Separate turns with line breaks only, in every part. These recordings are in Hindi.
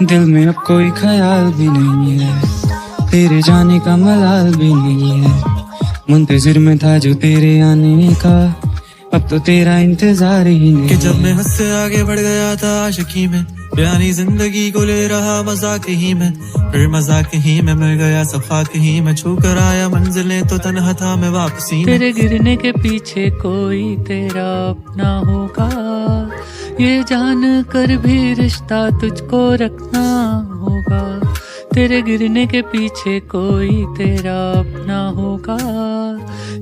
दिल में अब कोई ख्याल भी नहीं है, तेरे जाने का मलाल भी नहीं है। मुंतजिर में था जो तेरे आने का, अब तो तेरा इंतजार ही नहीं
कि जब मैं
है।
हद से आगे बढ़ गया था आशिकी में, बयानी जिंदगी को ले रहा मजाक ही में, फिर मजाक ही में मिल गया सब खाक ही में, छू कर आया मंजिलें तो तन्हा था मैं वापसी में।
तेरे गिरने के पीछे कोई तेरा अपना होगा, ये जान कर भी रिश्ता तुझको रखना होगा। तेरे गिरने के पीछे कोई तेरा अपना होगा,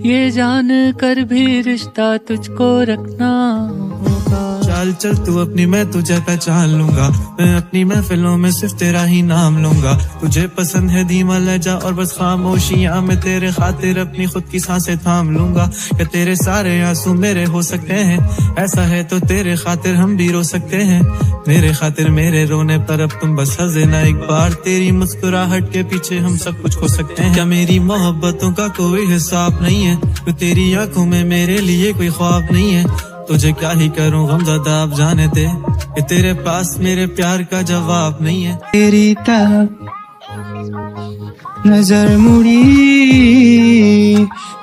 ये जान कर भी रिश्ता तुझको रखना होगा।
चाल चल तू अपनी, मैं तुझे पहचान लूंगा, मैं अपनी महफिलों में सिर्फ तेरा ही नाम लूंगा। तुझे पसंद है धीमा लहजा और बस खामोशियां, मैं तेरे खातिर अपनी खुद की सांसें थाम लूंगा। क्या तेरे सारे आंसू मेरे हो सकते हैं, ऐसा है तो तेरे खातिर हम भी रो सकते हैं। मेरे खातिर मेरे रोने पर अब तुम बस हंसे ना एक बार, तेरी मुस्कुराहट के पीछे हम सब कुछ खो सकते हैं। क्या मेरी मोहब्बतों का कोई हिसाब नहीं है, तो तेरी आंखों में मेरे लिए कोई ख्वाब नहीं है। तुझे क्या ही करूं गमज़दा आप जाने दे, कि तेरे पास मेरे प्यार का जवाब नहीं है।
तेरी तरफ नजर मुड़ी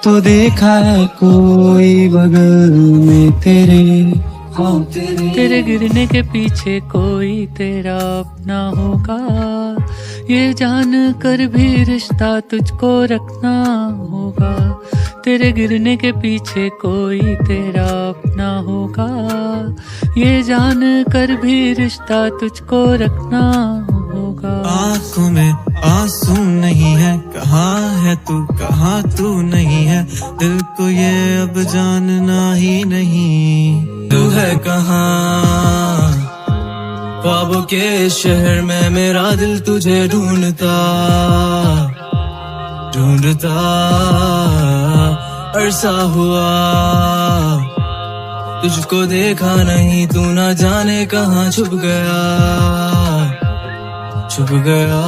तो देखा है कोई बगल में तेरे,
तेरे गिरने के पीछे कोई तेरा अपना होगा, ये जान कर भी रिश्ता तुझको रखना होगा। तेरे गिरने के पीछे कोई तेरा अपना होगा, ये जान कर भी रिश्ता तुझको रखना होगा।
आँखों में आंसू नहीं है, कहाँ है तू कहाँ तू नहीं है, दिल को ये अब जानना ही नहीं। तू है कहाँ ख्वाबों के शहर में, मेरा दिल तुझे ढूंढता ढूंढता अरसा हुआ। तुझको देखा नहीं, तू ना जाने कहाँ छुप गया छुप गया।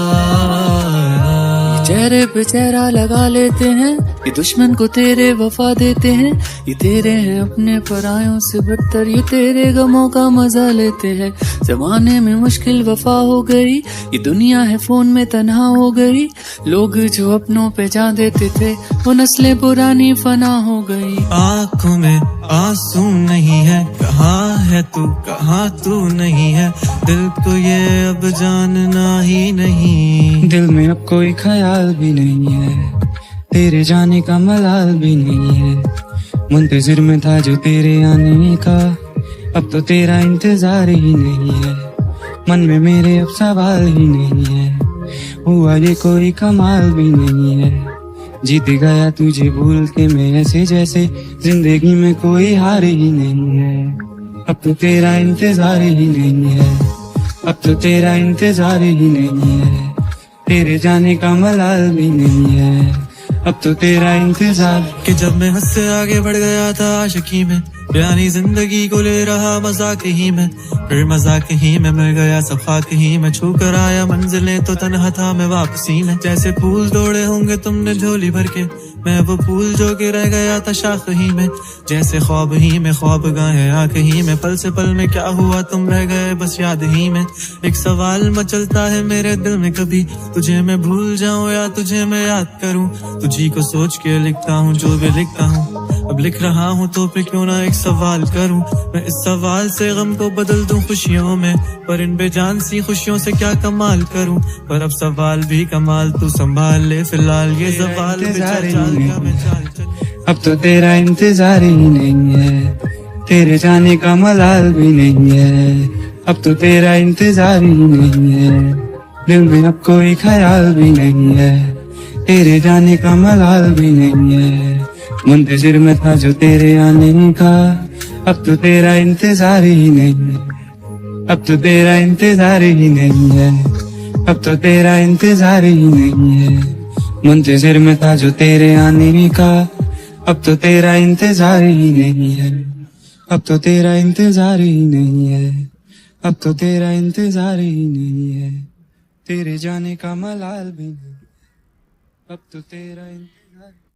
चेहरे पे चेहरा लगा लेते हैं, ये दुश्मन को तेरे वफा देते हैं। ये तेरे हैं अपने परायों से बदतर, ये तेरे गमों का मजा लेते हैं। जमाने में मुश्किल वफा हो गई, ये दुनिया है फोन में तन्हा हो गई। लोग जो अपनों पे जान देते थे, वो नस्लें पुरानी फना हो गई।
आँखों में आंसू नहीं है, कहाँ है तू कहाँ तू नहीं है, दिल को ये अब जानना ही नहीं।
दिल में अब कोई ख्याल भी नहीं है, तेरे जाने का मलाल भी नहीं है। मुंतजिर में था जो तेरे आने का, अब तो तेरा इंतजार ही नहीं है। मन में मेरे अब सवाल ही नहीं है, हुआ ये कोई कमाल भी नहीं है। जीत गया तुझे भूल के मैं ऐसे जैसे, जिंदगी में कोई हार ही नहीं है। अब तो तेरा इंतजार ही नहीं है, अब तो तेरा इंतजार ही नहीं है। तेरे जाने का मलाल भी नहीं है, अब तो तेरा इंतजार।
कि जब मैं हद से आगे बढ़ गया था आशिकी में, बयानी जिंदगी को ले रहा मजाक ही में, फिर मजाक ही में मिल गया सब खाक ही में, छू कर आया मंजिलें तो तन्हा था मैं वापसी में। जैसे फूल तोड़े होंगे तुमने झोली भर के, मैं वो फूल जो के रह गया था शाख ही में। जैसे ख्वाब ही में ख्वाब गाए आँख ही में, पल से पल में क्या हुआ तुम रह गए बस याद ही में। एक सवाल मचलता है मेरे दिल में, कभी तुझे मैं भूल जाऊं या तुझे मैं याद करूं। तुझी को सोच के लिखता हूँ जो भी लिखता हूँ, अब लिख रहा हूँ तो फिर क्यों ना एक सवाल करूं। मैं इस सवाल से गम को बदल दूं खुशियों में, पर इन बेजान सी खुशियों से क्या कमाल करूं। पर अब सवाल भी कमाल तू संभाल ले फिलहाल, ये सवाल
अब तो तेरा इंतजार ही नहीं है, तेरे जाने का मलाल भी नहीं है। अब तो तेरा इंतजार ही नहीं है, दिल में अब कोई ख्याल भी नहीं है, तेरे जाने का मलाल भी नहीं है। मुंतजिर में था जो तेरे आने का, अब तो तेरा इंतजार ही नहीं है, अब तो तेरा इंतजार ही नहीं है, अब तो तेरा इंतजार ही नहीं है। मुंतजिर में था जो तेरे आने का, अब तो तेरा इंतजार ही नहीं है, अब तो तेरा इंतजार ही नहीं है, अब तो तेरा इंतजार ही नहीं है। तेरे जाने का मलाल भी नहीं, अब तो तेरा